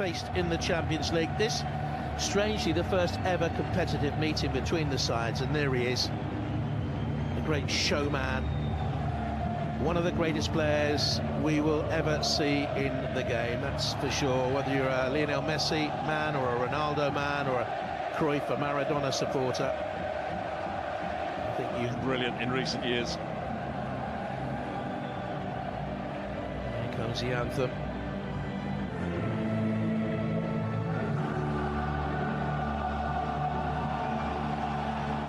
faced in the Champions League. This, strangely, the first ever competitive meeting between the sides, and there he is, the great showman, one of the greatest players we will ever see in the game, that's for sure. Whether you're a Lionel Messi man or a Ronaldo man or a Cruyff or Maradona supporter, I think you've brilliant in recent years. Here comes the anthem.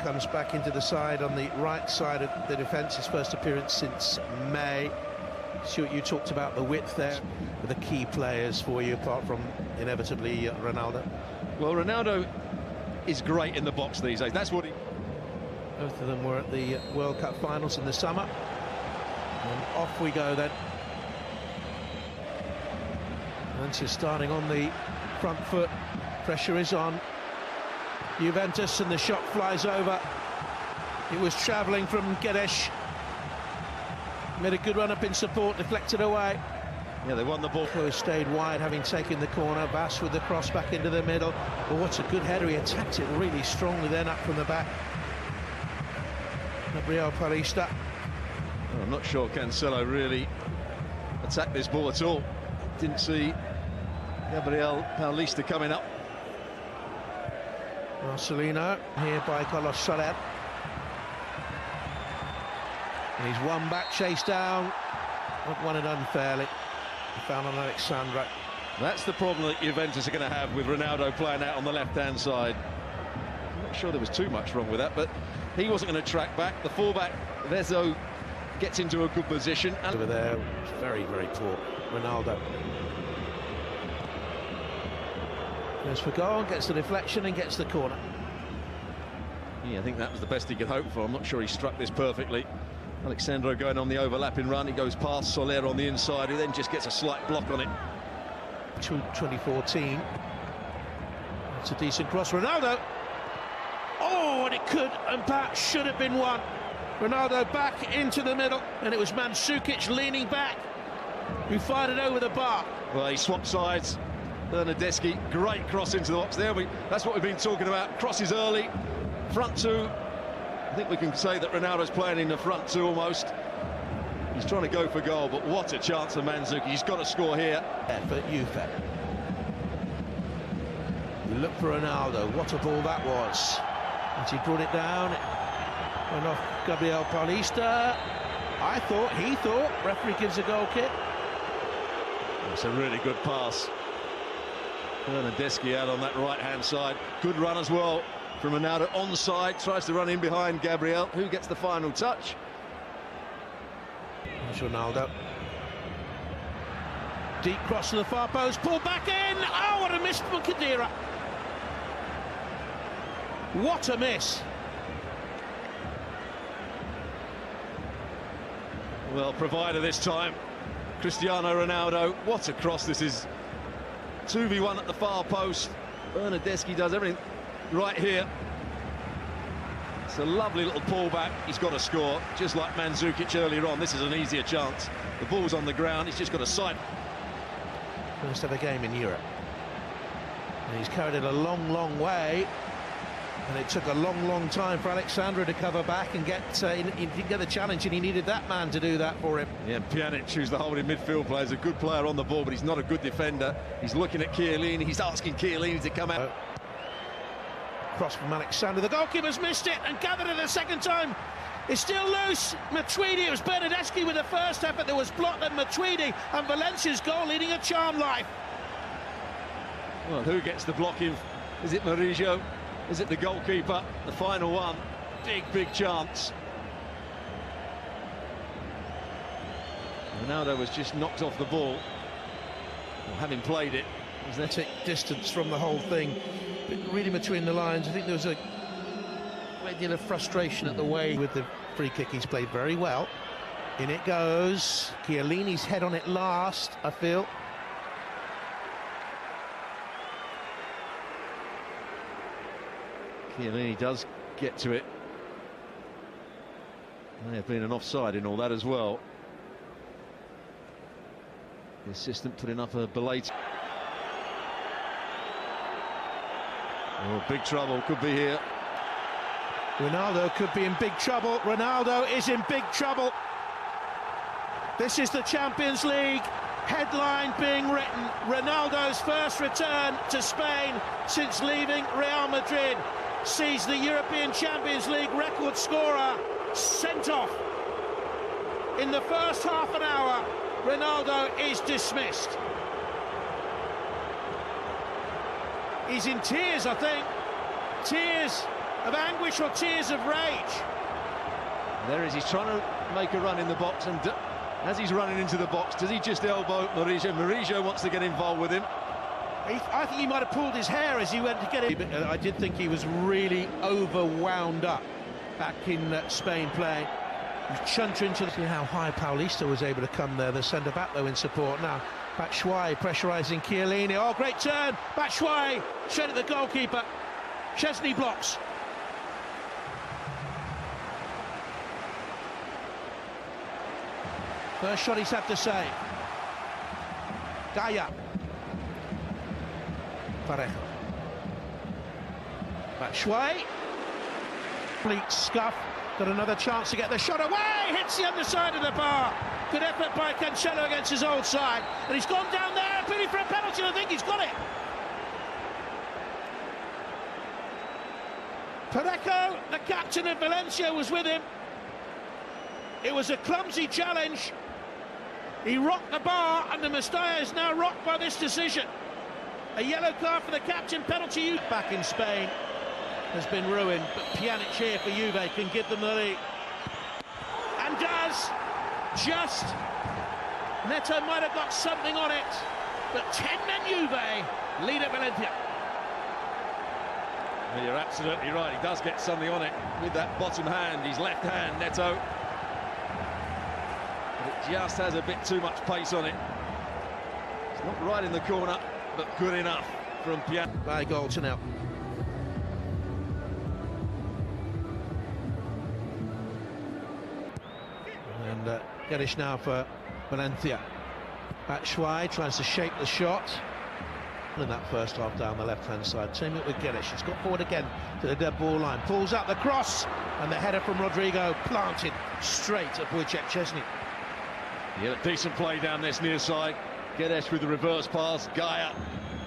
Comes back into the side on the right side of the defence, his first appearance since May. Stuart, you talked about the width there with the key players for you, apart from inevitably Ronaldo. Well, Ronaldo is great in the box these days. That's what he... Both of them were at the World Cup finals in the summer. And off we go then. Valencia starting on the front foot. Pressure is on Juventus, and the shot flies over. It was travelling from Guedes. Made a good run up in support, deflected away. Yeah, they won the ball. Who stayed wide, having taken the corner. Bass with the cross back into the middle. Oh, what's a good header. He attacked it really strongly then up from the back. Gabriel Paulista. Well, I'm not sure Cancelo really attacked this ball at all. Didn't see Gabriel Paulista coming up. Marcelino here by Carlos Soler. And he's won back, chased down, not won it unfairly. He found on Alexandra. That's the problem that Juventus are going to have with Ronaldo playing out on the left-hand side. I'm not sure there was too much wrong with that, but he wasn't going to track back. The fullback, Vezzo, gets into a good position. And over there, very, very poor Ronaldo. Goes for goal, gets the deflection and gets the corner. Yeah, I think that was the best he could hope for. I'm not sure he struck this perfectly. Alexandro going on the overlapping run. He goes past Soler on the inside, who then just gets a slight block on it. 2014. It's a decent cross. Ronaldo. Oh, and it could and perhaps should have been one. Ronaldo back into the middle, and it was Mandzukic leaning back who fired it over the bar. Well, he swapped sides. Bernardeschi, great cross into the box there. That's what we've been talking about. Crosses early, front two. I think we can say that Ronaldo's playing in the front two almost. He's trying to go for goal, but what a chance for Mandzukic. He's got to score here. Effort, Juve. You look for Ronaldo. What a ball that was. And he brought it down. It went off Gabriel Paulista. He thought. Referee gives a goal kick. It's a really good pass. Bernardeschi out on that right-hand side. Good run as well from Ronaldo. Onside, tries to run in behind Gabriel. Who gets the final touch? There's Ronaldo. Deep cross to the far post, pulled back in. Oh, what a miss from Khedira. What a miss. Well, provider this time, Cristiano Ronaldo. What a cross this is. 2v1 at the far post. Bernardeschi does everything right here. It's a lovely little pullback. He's got to score, just like Mandzukic earlier on. This is an easier chance. The ball's on the ground. He's just got a sight. First ever game in Europe. And he's carried it a long, long way. And it took a long, long time for Alexandra to cover back and get. He didn't get the challenge, and he needed that man to do that for him. Yeah, Pjanic, who's the holding midfield player, is a good player on the ball, but he's not a good defender. He's looking at Chiellini. He's asking Chiellini to come out. Cross from Alexandra. The goalkeeper's missed it and gathered it a second time. It's still loose. Matuidi. It was Bernardeschi with the first effort. There was blocked, and Matuidi, and Valencia's goal leading a charmed life. Well, who gets the blocking? Is it Murillo? Is it the goalkeeper? The final one. Big, big chance. Ronaldo was just knocked off the ball. Well, having played it. Athletic distance from the whole thing. But reading between the lines, I think there was a great deal of frustration at the way with the free kick. He's played very well. In it goes. Chiellini's head on it last, I feel. Chiellini does get to it. May have been an offside in all that as well. The assistant putting up a belated. Oh, big trouble could be here. Ronaldo could be in big trouble. Ronaldo is in big trouble. This is the Champions League. Headline being written. Ronaldo's first return to Spain since leaving Real Madrid sees the European Champions League record scorer sent off. In the first half an hour, Ronaldo is dismissed. He's in tears, I think. Tears of anguish or tears of rage. There he's trying to make a run in the box, and as he's running into the box, does he just elbow Murillo? Murillo wants to get involved with him. I think he might have pulled his hair as he went to get it. But I did think he was really overwound up back in Spain playing. He was chuntering to see how high Paulista was able to come there. The centre-back, though, in support now. Batshuayi pressurising Chiellini. Oh, great turn. Batshuayi straight at the goalkeeper. Chesney blocks. First shot he's had to save. Gaia. Parejo. Batshuayi. Complete scuff. Got another chance to get the shot away. Hits the underside of the bar. Good effort by Cancelo against his old side. And he's gone down there, appealing for a penalty. I think he's got it. Parejo, the captain of Valencia, was with him. It was a clumsy challenge. He rocked the bar, and the Mestalla is now rocked by this decision. A yellow card for the captain, penalty back in Spain has been ruined, but Pjanic here for Juve can give them the lead. And does. Just. Neto might have got something on it, but 10 men Juve lead at Valencia. Well, you're absolutely right, he does get something on it with that bottom hand, his left hand, Neto. But it just has a bit too much pace on it. It's not right in the corner, but good enough from Pjanic. By goal to now. And Geddes now for Valencia. Batshuayi tries to shape the shot. In that first half down the left-hand side, team it with Geddes. He's got forward again to the dead ball line. Pulls out the cross, and the header from Rodrigo planted straight at Wojciech Szczesny. Yeah, decent play down this near side. Geddes with the reverse pass. Gaia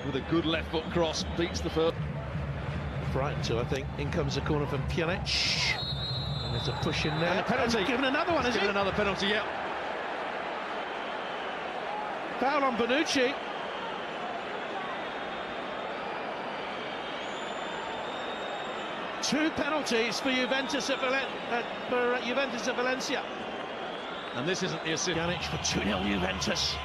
with a good left foot cross beats the first. Frightened to, I think. In comes the corner from Pjanic. And there's a push in there. And a penalty. And given another one, is given it? Another penalty, yeah. Foul on Bonucci. Two penalties for Juventus at Valencia. And this isn't the assist. Pjanic for 2-0 Juventus.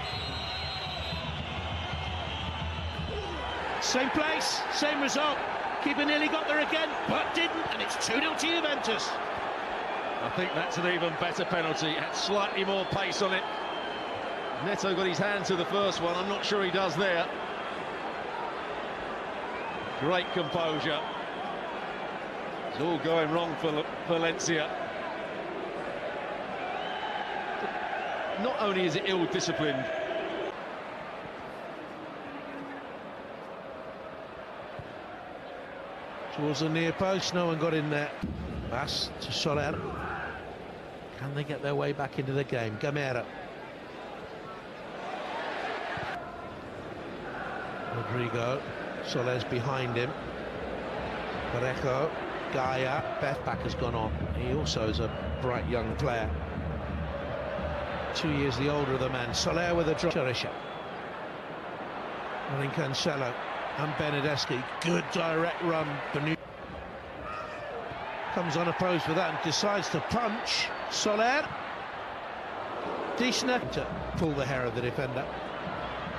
Same place, same result. Keeper nearly got there again, but didn't, and it's 2-0 to Juventus. I think that's an even better penalty. It had slightly more pace on it. Neto got his hand to the first one. I'm not sure he does there. Great composure. It's all going wrong for Valencia. Not only is it ill-disciplined. Towards the near post, no one got in there. Pass to Soler. Can they get their way back into the game? Gamera. Rodrigo. Soler's behind him. Parejo. Gaia. Bethback has gone on. He also is a bright young player. 2 years the older of the man. Soler with a drop. Cherisha. I think Cancelo and Benedeschi. Good direct run. Comes unopposed with that and decides to punch. Soler. Decent to pull the hair of the defender.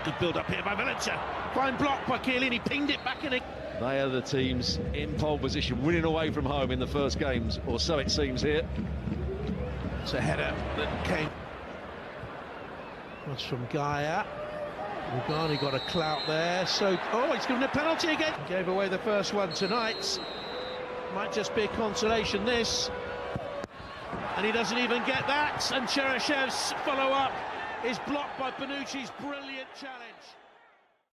Good build up here by Valencia. Fine block by Chiellini. Pinged it back in. They are the teams in pole position, winning away from home in the first games, or so it seems here. It's a header that came. That's from Gaia. Rugani got a clout there. So, oh, he's given a penalty again. Gave away the first one tonight. Might just be a consolation, this. And he doesn't even get that. And Chereshev's follow-up is blocked by Bonucci's brilliant challenge.